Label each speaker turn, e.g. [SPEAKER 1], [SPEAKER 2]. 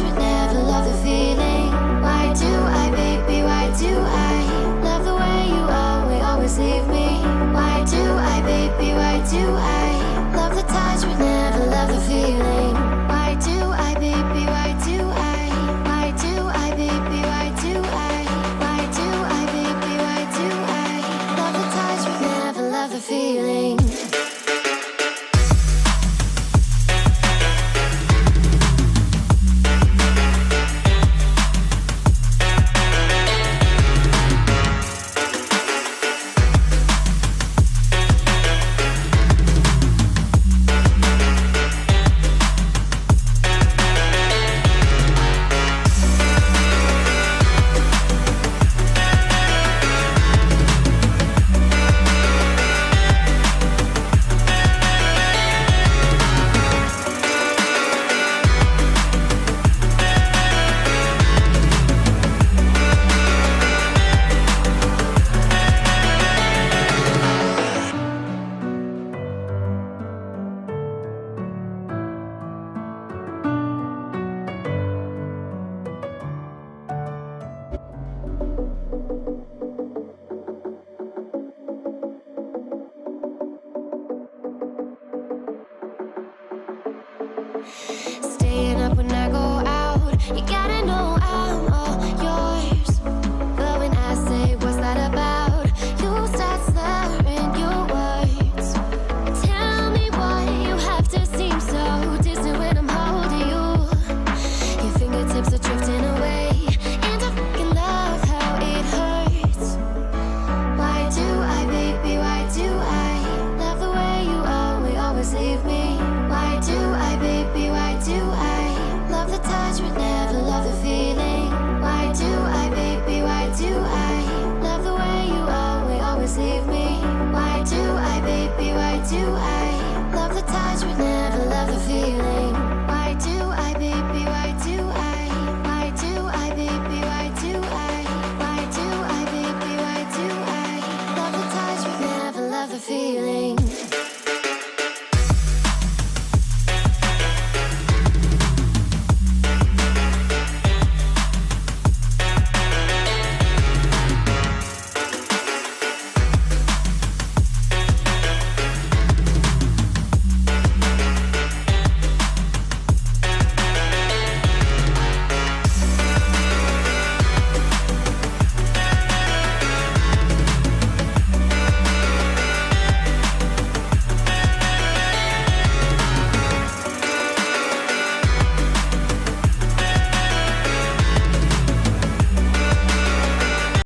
[SPEAKER 1] touch but never love the feeling. Why do I, baby, why do I love the way you always leave me? Why do I, baby, why do I love the touch but never love the feeling? Why do I, baby, why do I? Why do I, baby, why do I? Why do I, baby, why do I love the touch but never love the feeling? Staying up when I go out, you gotta know I'm all yours. But when I say what's that about, you start slurring your words. Tell me why you have to seem so distant when I'm holding you. Your fingertips are drifting away, and I fucking love how it hurts. Why do I, baby, why do I love the way you always leave me? Why do I, baby, why do I love the touch but never love the feeling? Why do I, baby, why do I love the way you always leave me? Why do I, baby, why do I love the touch